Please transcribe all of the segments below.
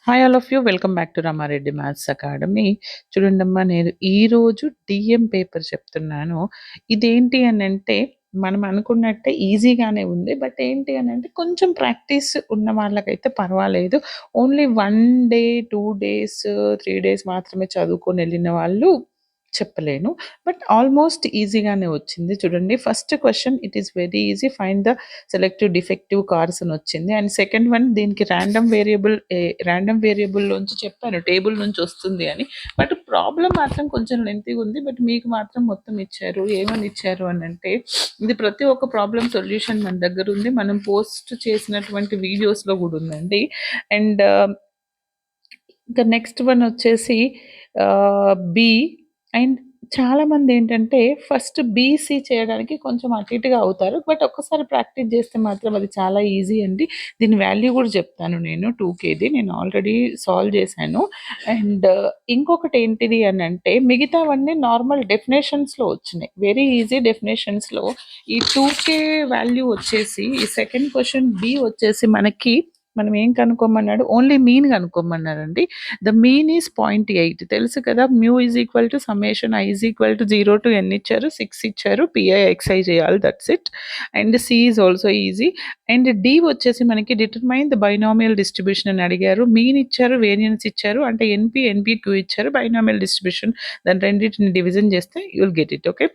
Hi all of you. Welcome back to Rama Reddy maths academy. చూడండమ్మా, నేను ఈరోజు డిఎం పేపర్ చెప్తున్నాను. ఇదేంటి అని అంటే మనం అనుకున్నట్టే ఈజీగానే ఉంది. బట్ ఏంటి అని అంటే కొంచెం ప్రాక్టీస్ ఉన్న వాళ్ళకైతే పర్వాలేదు. ఓన్లీ 1 డే 2 డేస్ 3 డేస్ మాత్రమే చదువుకొని వెళ్ళిన వాళ్ళు చెప్పలేను. బట్ ఆల్మోస్ట్ ఈజీగానే వచ్చింది. చూడండి, first question it is very easy. Find the selective defective cars అని వచ్చింది. అండ్ సెకండ్ వన్ దీనికి ర్యాండమ్ వేరియబుల్ నుంచి చెప్పాను టేబుల్ నుంచి వస్తుంది అని. బట్ ప్రాబ్లం మాత్రం కొంచెం లెంతీగా ఉంది. బట్ మీకు మాత్రం మొత్తం ఇచ్చారు. ఏమని ఇచ్చారు అని అంటే, ఇది ప్రతి ఒక్క ప్రాబ్లం సొల్యూషన్ మన దగ్గర ఉంది. మనం పోస్ట్ చేసినటువంటి వీడియోస్లో కూడా ఉందండి. అండ్ ఇంకా నెక్స్ట్ వన్ వచ్చేసి బి. అండ్ చాలామంది ఏంటంటే ఫస్ట్ బీసీ చేయడానికి కొంచెం అటు ఇటుగా అవుతారు. బట్ ఒక్కసారి ప్రాక్టీస్ చేస్తే మాత్రం అది చాలా ఈజీ అండి. దీని వాల్యూ కూడా చెప్తాను నేను. 2Kది నేను ఆల్రెడీ సాల్వ్ చేశాను. అండ్ ఇంకొకటి ఏంటిది అని అంటే మిగతావన్నీ నార్మల్ డెఫినేషన్స్లో వచ్చినాయి, వెరీ ఈజీ డెఫినేషన్స్లో. ఈ 2K వాల్యూ వచ్చేసి ఈ సెకండ్ క్వశ్చన్ బి వచ్చేసి మనం ఏం కనుక్కోమన్నాడు, ఓన్లీ మీన్ కనుక్కోమన్నారండి. The mean is 0.8. తెలుసు కదా, mu is equal to summation i is equal to 0 to n ఇచ్చారు, 6 ఇచ్చారు, పిఐ ఎక్స్ఐ చేయాలి, that's it. And C is also easy. And D వచ్చేసి మనకి డిటర్మైన్ ద బైనామియల్ డిస్ట్రిబ్యూషన్ అని అడిగారు. మీన్ ఇచ్చారు, వేరియన్స్ ఇచ్చారు, అంటే ఎన్పి క్యూ ఇచ్చారు, బైనామియల్ డిస్ట్రిబ్యూషన్. దాని రెండింటిని డివిజన్ చేస్తే you will get it. Okay.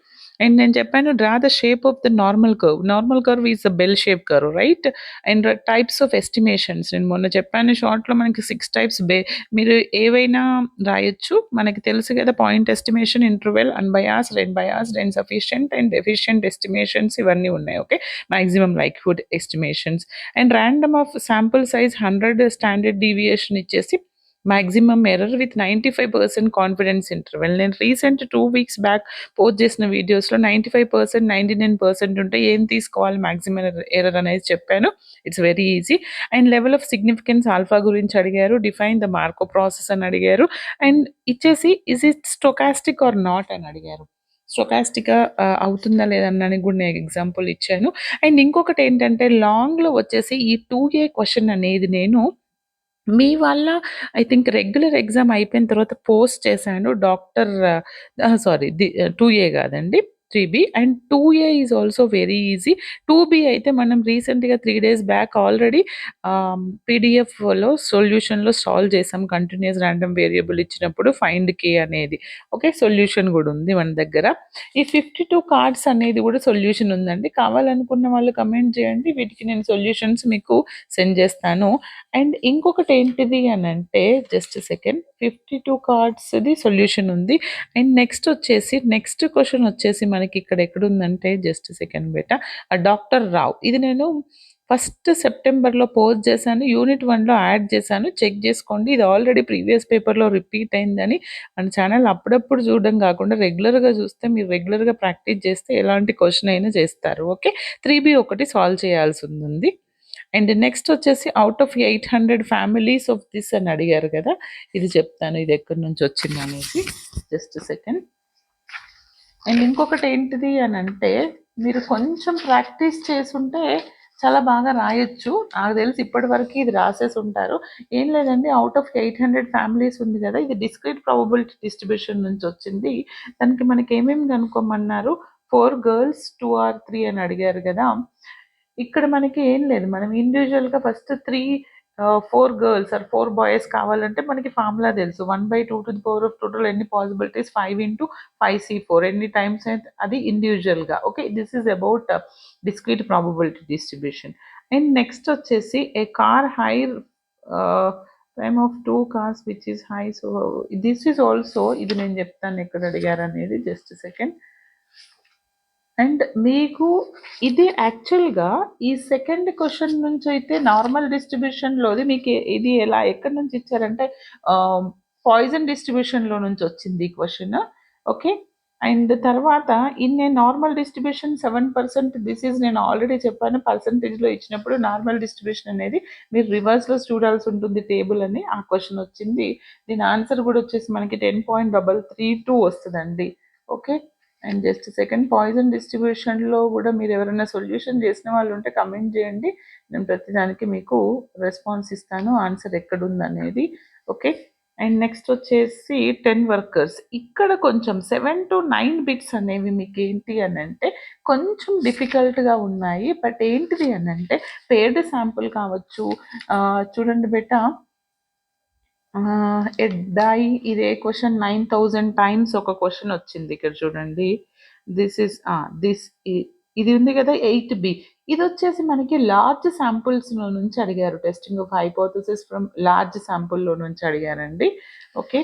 And నేను చెప్పాను draw the shape of the normal curve. Normal curve is the bell shape curve, right. And types of estimations నేను మొన్న చెప్పాను షార్ట్లో, మనకి 6 టైప్స్. మీరు ఏవైనా రాయొచ్చు. మనకి తెలుసు కదా, point estimation, interval, unbiased, unbiased, and sufficient and efficient estimations ఇవన్నీ ఉన్నాయి. Okay. Maximum likelihood estimations. And random of sample size 100, standard deviation ఇచ్చేసి maximum error with 95% confidence interval. నేను రీసెంట్ 2 weeks బ్యాక్ పోస్ట్ చేసిన వీడియోస్లో 95%, 99% ఉంటే ఏం తీసుకోవాలి మాక్సిమం ఎర్రర్ అనేది చెప్పాను. It's very easy. And level of significance alpha గురించి అడిగారు. డిఫైన్ ద మార్కో ప్రాసెస్ అని అడిగారు. అండ్ ఇచ్చేసి is it stochastic or not అని అడిగారు. స్టొకాస్టిక్ అవుతుందా లేదన్నానికి కూడా నేను ఎగ్జాంపుల్ ఇచ్చాను. అండ్ ఇంకొకటి ఏంటంటే లాంగ్లో వచ్చేసి ఈ 2A క్వశ్చన్ అనేది నేను మీ వల్ల ఐ థింక్ రెగ్యులర్ ఎగ్జామ్ అయిపోయిన తర్వాత పోస్ట్ చేశాను. సారీ, 2A కాదండి, 3B. And 2A is also very easy. 2B అయితే మనం రీసెంట్గా 3 days బ్యాక్ ఆల్రెడీ పీడిఎఫ్లో సొల్యూషన్లో సాల్వ్ చేసాం. కంటిన్యూస్ ర్యాండమ్ వేరియబుల్ ఇచ్చినప్పుడు ఫైండ్ కే అనేది. ఓకే, సొల్యూషన్ కూడా ఉంది మన దగ్గర. ఈ 52 కార్డ్స్ అనేది కూడా సొల్యూషన్ ఉందండి. కావాలనుకున్న వాళ్ళు కమెంట్ చేయండి, వీటికి నేను సొల్యూషన్స్ మీకు సెండ్ చేస్తాను. అండ్ ఇంకొకటి ఏంటిది అని అంటే, జస్ట్ సెకండ్, 52 కార్డ్స్ది సొల్యూషన్ ఉంది. అండ్ నెక్స్ట్ క్వశ్చన్ వచ్చేసి మనకి ఇక్కడ ఎక్కడుందంటే, జస్ట్ సెకండ్ బేట, డాక్టర్ రావు. ఇది నేను ఫస్ట్ సెప్టెంబర్లో పోస్ట్ చేశాను, యూనిట్ 1లో యాడ్ చేశాను, చెక్ చేసుకోండి. ఇది ఆల్రెడీ ప్రీవియస్ పేపర్లో రిపీట్ అయిందని. మన ఛానల్ అప్పుడప్పుడు చూడడం కాకుండా రెగ్యులర్గా చూస్తే, మీరు రెగ్యులర్గా ప్రాక్టీస్ చేస్తే ఎలాంటి క్వశ్చన్ అయినా చేస్తారు. ఓకే. 3B ఒకటి సాల్వ్ చేయాల్సి ఉంది. అండ్ నెక్స్ట్ వచ్చేసి out of 800 families of this అని అడిగారు కదా, ఇది చెప్తాను ఇది ఎక్కడి నుంచి వచ్చింది అనేది. Just second. అండ్ ఇంకొకటి ఏంటిది అని అంటే, మీరు కొంచెం ప్రాక్టీస్ చేసుంటే చాలా బాగా రాయొచ్చు. నాకు తెలిసి ఇప్పటి వరకు ఇది రాసేసి ఉంటారు. ఏం లేదండి, అవుట్ ఆఫ్ 800 ఫ్యామిలీస్ ఉంది కదా, ఇది డిస్క్రీట్ ప్రాబబిలిటీ డిస్ట్రిబ్యూషన్ నుంచి వచ్చింది. దానికి మనకి ఏమేమి కనుక్కోమన్నారు, 4 girls 2 or 3 అని అడిగారు కదా. ఇక్కడ మనకి ఏం లేదు, మనం ఇండివిజువల్గా ఫస్ట్ 4 girls or 4 boys కావాలంటే మనకి ఫార్ములా తెలుసు. 1/2 to the power of total ఎన్ని పాసిబిలిటీస్, 5 into 5C4 ఎన్ని టైమ్స్ అయితే అది ఇండివిజువల్గా. Okay, this is about discrete probability distribution. And next వచ్చేసి a car hire time of 2 cars which is high. So this is also, ఇది నేను చెప్తాను ఎక్కడ అడిగారు అనేది. Just second. అండ్ మీకు ఇది యాక్చువల్గా ఈ సెకండ్ క్వశ్చన్ నుంచి అయితే నార్మల్ డిస్ట్రిబ్యూషన్లోది మీకు ఇది ఎక్కడి నుంచి ఇచ్చారంటే పాయిజన్ డిస్ట్రిబ్యూషన్లో నుంచి వచ్చింది ఈ క్వశ్చన్. ఓకే. అండ్ తర్వాత in a normal distribution 7%, this is నేను ఆల్రెడీ చెప్పాను, పర్సంటేజ్లో ఇచ్చినప్పుడు నార్మల్ డిస్ట్రిబ్యూషన్ అనేది మీరు రివర్స్లో చూడాల్సి ఉంటుంది టేబుల్ అని. ఆ క్వశ్చన్ వచ్చింది. దీని ఆన్సర్ కూడా వచ్చేసి మనకి 10.332 వస్తుందండి. Okay. And just second Poisson డిస్ట్రిబ్యూషన్లో కూడా మీరు ఎవరైనా సొల్యూషన్ చేసిన వాళ్ళు ఉంటే కమెంట్ చేయండి. నేను ప్రతిదానికి మీకు రెస్పాన్స్ ఇస్తాను, ఆన్సర్ ఎక్కడుందనేది. ఓకే. అండ్ నెక్స్ట్ వచ్చేసి 10 వర్కర్స్. ఇక్కడ కొంచెం 7 to 9 బిట్స్ అనేవి మీకు ఏంటి అని అంటే కొంచెం డిఫికల్ట్గా ఉన్నాయి. బట్ ఏంటిది అని అంటే పేర్డ్ శాంపుల్ కావచ్చు. చూడండి బేటా, డై ఇదే క్వశ్చన్ 9000 టైమ్స్ ఒక క్వశ్చన్ వచ్చింది ఇక్కడ చూడండి. దిస్ ఇస్ దిస్ ఇది ఉంది కదా 8B. ఇది వచ్చేసి మనకి లార్జ్ శాంపుల్స్లో నుంచి అడిగారు. Testing of hypothesis from large శాంపుల్లో నుంచి అడిగారండి. ఓకే.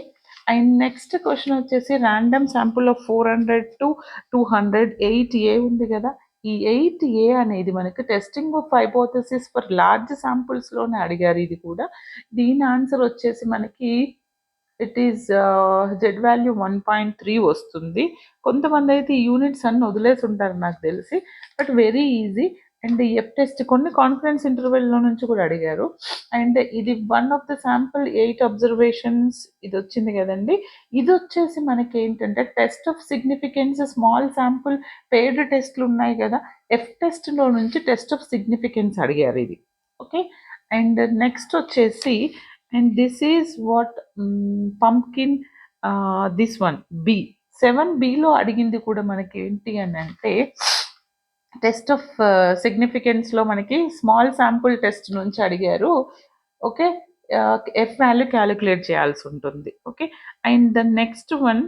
అండ్ నెక్స్ట్ క్వశ్చన్ వచ్చేసి random sample of 400 to 200 8A ఉంది కదా. ఈ 8A అనేది మనకి testing of hypothesis for large శాంపుల్స్లోనే అడిగారు. ఇది కూడా దీని ఆన్సర్ వచ్చేసి మనకి ఇట్ ఈస్ జెడ్ వాల్యూ 1.3 వస్తుంది. కొంతమంది అయితే ఈ యూనిట్స్ అన్ని వదిలేసి ఉంటారు నాకు తెలిసి. But very easy. And F test కొన్ని కాన్ఫిడెన్స్ ఇంటర్వెల్లో నుంచి కూడా అడిగారు. అండ్ ఇది one of the sample 8 observations ఇది వచ్చింది కదండి. ఇది వచ్చేసి మనకి ఏంటంటే test of significance small sample paid టెస్ట్లు ఉన్నాయి కదా, ఎఫ్ టెస్ట్లో నుంచి టెస్ట్ ఆఫ్ సిగ్నిఫికెన్స్ అడిగారు ఇది. ఓకే. అండ్ నెక్స్ట్ వచ్చేసి and this is what pumpkin, this one B 7Bలో అడిగింది కూడా మనకి ఏంటి అని అంటే టెస్ట్ ఆఫ్ సిగ్నిఫికెన్స్లో మనకి స్మాల్ శాంపుల్ టెస్ట్ నుంచి అడిగారు. ఓకే. ఎఫ్ వాల్యూ క్యాలిక్యులేట్ చేయాల్సి ఉంటుంది. Okay. And the next one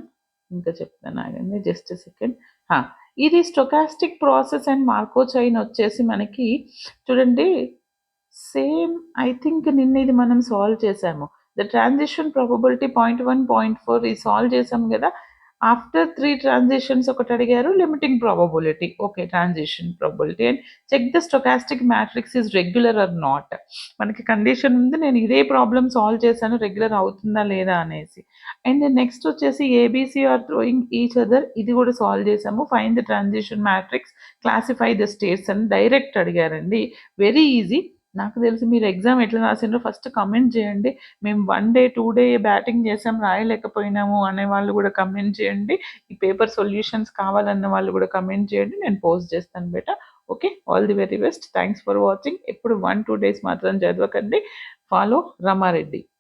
ఇంకా చెప్తాను ఆగండి, జస్ట్ సెకండ్. ఇది stochastic process and Marco chain వచ్చేసి మనకి చూడండి సేమ్. ఐ థింక్ నిన్న ఇది మనం సాల్వ్ చేసాము. ద ట్రాన్సిషన్ ప్రాబబిలిటీ 0.1 0.4 ఇది సాల్వ్ చేసాం కదా. ఆఫ్టర్ 3 ట్రాన్సిషన్స్ ఒకటి అడిగారు, limiting probability. Okay. Transition probability and check the stochastic matrix is regular or not. మనకి కండిషన్ ఉంది, నేను ఇదే ప్రాబ్లమ్ సాల్వ్ చేశాను రెగ్యులర్ అవుతుందా లేదా అనేసి. అండ్ నెక్స్ట్ వచ్చేసి ABC are throwing each other, ఇది కూడా సాల్వ్ చేసాము. Find the transition matrix, classify the states అని డైరెక్ట్ అడిగారండి. Very easy. నాకు తెలిసి మీరు ఎగ్జామ్ ఎట్లా రాసిండ్రో ఫస్ట్ కమెంట్ చేయండి. మేము 1 day 2 day బ్యాటింగ్ చేసాం రాయలేకపోయినాము అనే వాళ్ళు కూడా కమెంట్ చేయండి. ఈ పేపర్ సొల్యూషన్స్ కావాలన్న వాళ్ళు కూడా కమెంట్ చేయండి, నేను పోస్ట్ చేస్తాను బేటా. Okay. All the very best. Thanks for watching. ఎప్పుడు 1-2 days మాత్రం చదవకండి. ఫాలో రమారెడ్డి.